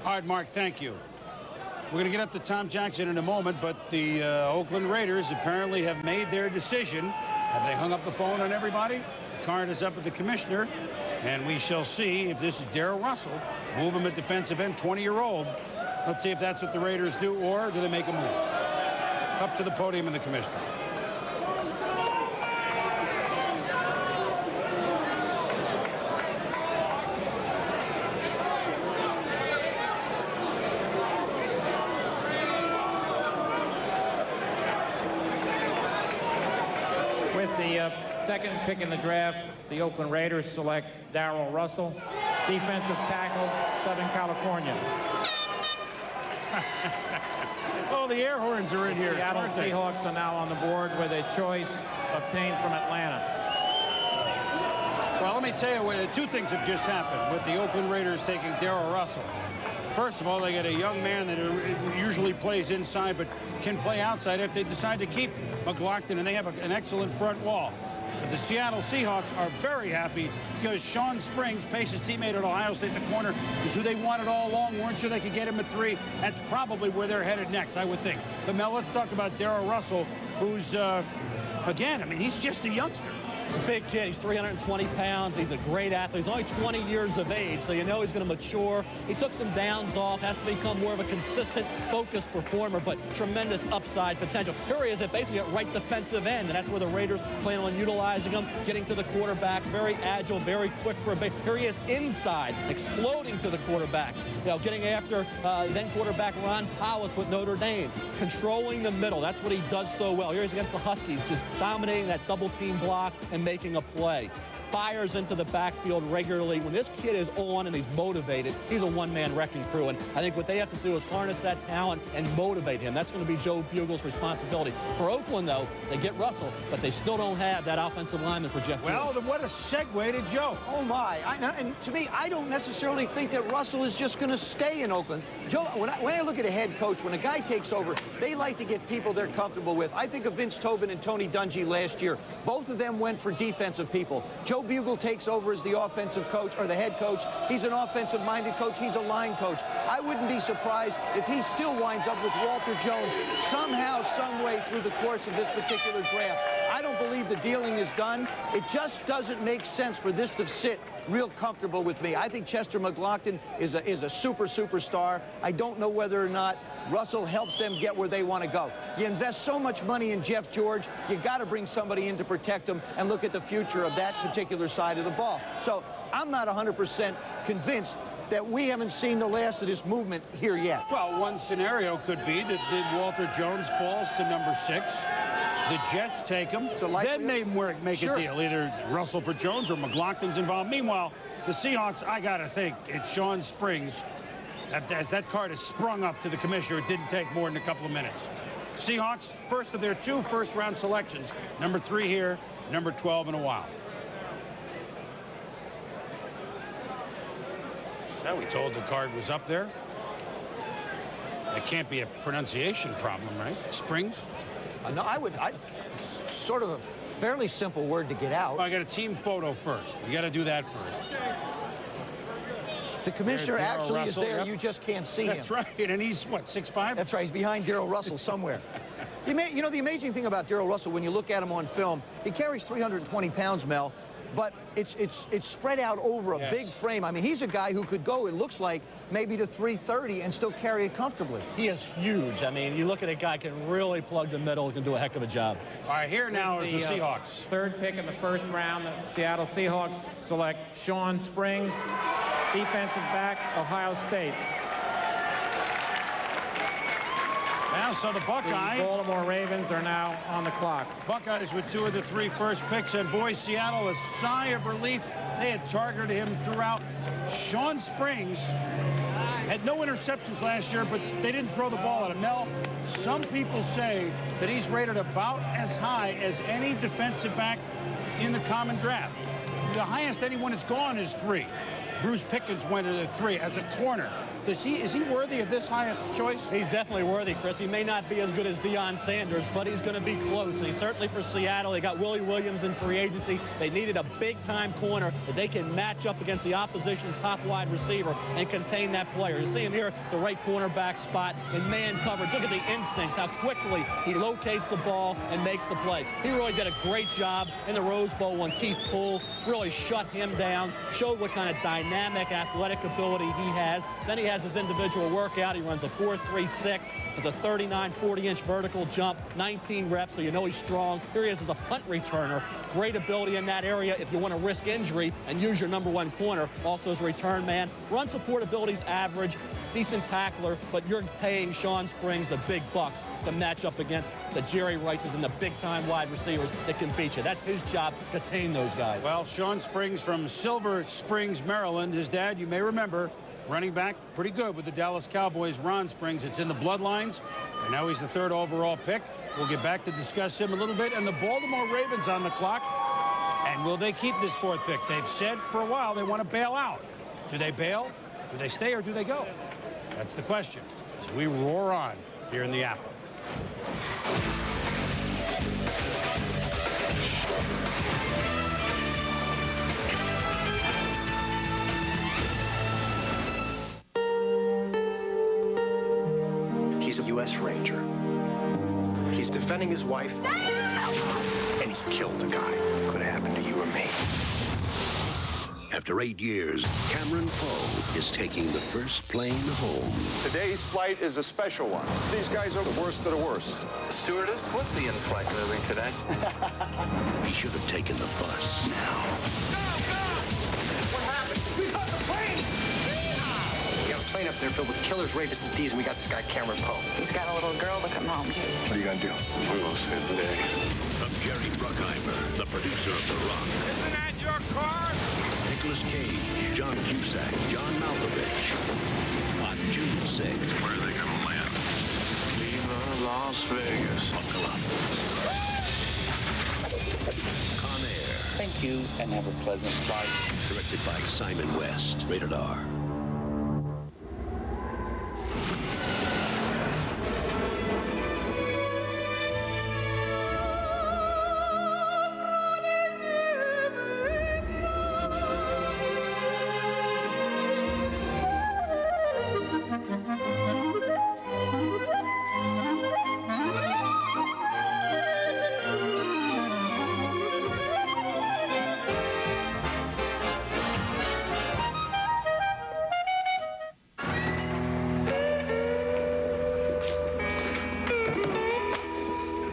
All right, Mark, thank you. We're going to get up to Tom Jackson in a moment, but the Oakland Raiders apparently have made their decision. Have they hung up the phone on everybody? The card is up at the commissioner, and we shall see if this is Darrell Russell. Move him at defensive end, 20-year-old. Let's see if that's what the Raiders do, or do they make a move? Up to the podium and the commissioner. With the second pick in the draft, the Oakland Raiders select Darrell Russell, defensive tackle, Southern California. Oh, the air horns are in here. Seattle Seahawks are now on the board with a choice obtained from Atlanta. Well, let me tell you, two things have just happened with the Oakland Raiders taking Darrell Russell. First of all, they get a young man that usually plays inside but can play outside if they decide to keep McLaughlin, and they have an excellent front wall. But the Seattle Seahawks are very happy because Sean Springs, Pace's teammate at Ohio State, the corner, is who they wanted all along. Weren't sure they could get him at 3. That's probably where they're headed next, I would think. But Mel, let's talk about Darrell Russell, who's, again, I mean, he's just a youngster. He's a big kid. He's 320 pounds. He's a great athlete. He's only 20 years of age, so you know he's going to mature. He took some downs off, has to become more of a consistent, focused performer, but tremendous upside potential. Here he is at basically at right defensive end, and that's where the Raiders plan on utilizing him, getting to the quarterback, very agile, very quick for a big. Here he is inside, exploding to the quarterback. You know, getting after then quarterback Ron Powers with Notre Dame, controlling the middle. That's what he does so well. Here he's against the Huskies, just dominating that double team block and making a play. Fires into the backfield regularly. When this kid is on and he's motivated, he's a one-man wrecking crew. And I think what they have to do is harness that talent and motivate him. That's going to be Joe Bugel's responsibility. For Oakland, though, they get Russell, but they still don't have that offensive lineman for Jeff George. Well, then what a segue to Joe. Oh, my. And to me, I don't necessarily think that Russell is just going to stay in Oakland. Joe, when I look at a head coach, when a guy takes over, they like to get people they're comfortable with. I think of Vince Tobin and Tony Dungy last year. Both of them went for defensive people. Joe Bugel takes over as the offensive coach or the head coach. He's an offensive-minded coach. He's a line coach. I wouldn't be surprised if he still winds up with Walter Jones somehow, some way through the course of this particular draft. I don't believe the dealing is done. It just doesn't make sense for this to sit real comfortable with me. I think Chester McLaughlin is a superstar. I don't know whether or not Russell helps them get where they want to go. You invest so much money in Jeff George, you got to bring somebody in to protect him and look at the future of that particular side of the ball. So I'm not 100% convinced that we haven't seen the last of this movement here yet. Well, one scenario could be that Walter Jones falls to number 6. The Jets take him. Then they make a deal. Either Russell for Jones or McLaughlin's involved. Meanwhile, the Seahawks, I got to think, it's Sean Springs. As that card is sprung up to the commissioner, it didn't take more than a couple of minutes. Seahawks, first of their 2 first-round selections. Number 3 here, number 12 in a while. Now we told the card was up there. It can't be a pronunciation problem, right? Springs? No, sort of a fairly simple word to get out. I got a team photo first. You got to do that first. The commissioner actually is there. Yep. You just can't see him. That's right. And he's, what, 6'5"? That's right. He's behind Darrell Russell somewhere. You know, the amazing thing about Darrell Russell, when you look at him on film, he carries 320 pounds, Mel, but it's spread out over a big frame. I mean, he's a guy who could go, it looks like, maybe to 330 and still carry it comfortably. He is huge. I mean, you look at a guy who can really plug the middle, can do a heck of a job. All right, here now is the Seahawks. Third pick in the first round, the Seattle Seahawks select Sean Springs, defensive back, Ohio State. Now, so the Buckeyes. The Baltimore Ravens are now on the clock. Buckeyes with 2 of the 3 first picks, and boy, Seattle, a sigh of relief. They had targeted him throughout. Sean Springs had no interceptions last year, but they didn't throw the ball at him. Mel, some people say that he's rated about as high as any defensive back in the common draft. The highest anyone has gone is 3. Bruce Pickens went at 3 as a corner. Is he worthy of this high a choice? He's definitely worthy, Chris. He may not be as good as Deion Sanders, but he's going to be close. And certainly for Seattle, they got Willie Williams in free agency. They needed a big-time corner that they can match up against the opposition's top wide receiver and contain that player. You see him here, the right cornerback spot in man coverage. Look at the instincts, how quickly he locates the ball and makes the play. He really did a great job in the Rose Bowl when Keith Poole really shut him down, showed what kind of dynamic athletic ability he has. Then he has his individual workout. He runs a 4.36. It's a 39, 40-inch vertical jump, 19 reps, so you know he's strong. Here he is as a punt returner. Great ability in that area if you want to risk injury and use your #1 corner. Also as a return man. Run support ability's average, decent tackler, but you're paying Sean Springs the big bucks to match up against the Jerry Rices and the big-time wide receivers that can beat you. That's his job, to tame those guys. Well, Sean Springs from Silver Springs, Maryland. His dad, you may remember, running back, pretty good with the Dallas Cowboys, Ron Springs. It's in the bloodlines, and now he's the 3rd overall pick. We'll get back to discuss him a little bit. And the Baltimore Ravens on the clock. And will they keep this 4th pick? They've said for a while they want to bail out. Do they bail? Do they stay, or do they go? That's the question. As we roar on here in the Apple. He's a U.S. Ranger. He's defending his wife, and he killed a guy. Could have happened to you or me. After 8 years, Cameron Poe is taking the first plane home. Today's flight is a special one. These guys are the worst of the worst. Stewardess, what's the in-flight movie today? He should have taken the bus now. What happened? We got the plane! We got a plane up there filled with killers, rapists, and thieves, and we got this guy, Cameron Poe. He's got a little girl to come home to. What are you gonna do? We will save the day. From Jerry Bruckheimer, the producer of The Rock. Isn't that your car? Nicolas Cage, John Cusack, John Malkovich. On June 6th. Where are they gonna land? Viva Las Vegas. Buckle up. Con Air. Thank you, and have a pleasant flight. Directed by Simon West. Rated R.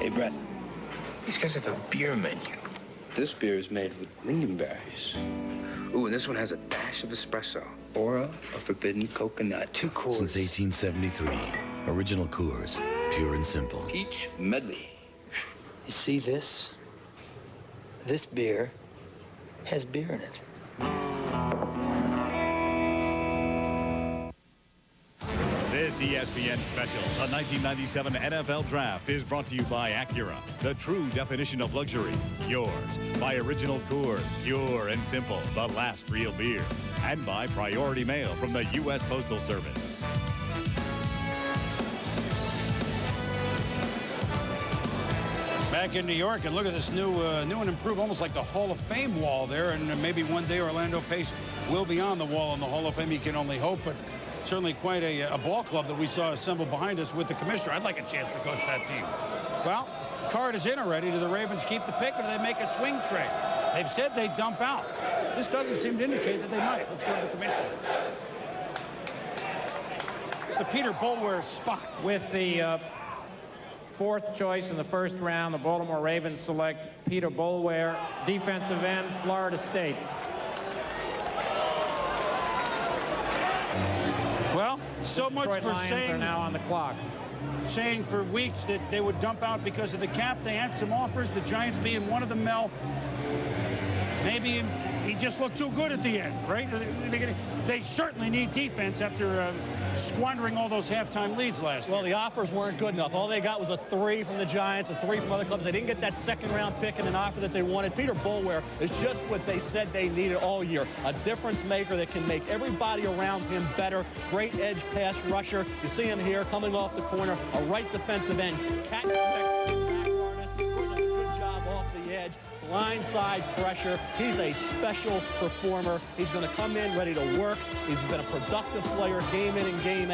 Hey, Brett, these guys have a beer menu. This beer is made with lingonberries. Ooh, and this one has a dash of espresso. Aura of forbidden coconut. 2 Coors. Since 1873, original Coors, pure and simple. Peach medley. You see this? This beer has beer in it. This ESPN special, the 1997 NFL Draft, is brought to you by Acura, the true definition of luxury. Yours by Original Coors, pure and simple, the last real beer. And by Priority Mail from the U.S. Postal Service. Back in New York, and look at this new and improved, almost like the Hall of Fame wall there. And maybe one day Orlando Pace will be on the wall in the Hall of Fame. You can only hope, but certainly quite a ball club that we saw assembled behind us with the commissioner. I'd like a chance to coach that team. Well, card is in already. Do the Ravens keep the pick, or do they make a swing trade? They've said they dump out. This doesn't seem to indicate that they might. Let's go to the commissioner. It's the Peter Boulware spot. With the 4th choice in the 1st round, the Baltimore Ravens select Peter Boulware, defensive end, Florida State. Well, so much Detroit for Lions saying are now on the clock. Saying for weeks that they would dump out because of the cap. They had some offers, the Giants being one of them, Mel. Maybe he just looked too good at the end, right? They certainly need defense after squandering all those halftime leads last year. Well, the offers weren't good enough. All they got was a 3 from the Giants, a 3 from other clubs. They didn't get that second-round pick and an offer that they wanted. Peter Boulware is just what they said they needed all year. A difference maker that can make everybody around him better. Great edge pass rusher. You see him here coming off the corner, a right defensive end. Cat good job off the edge. Blindside pressure. He's a special performer. He's going to come in ready to work. He's been a productive player game in and game out.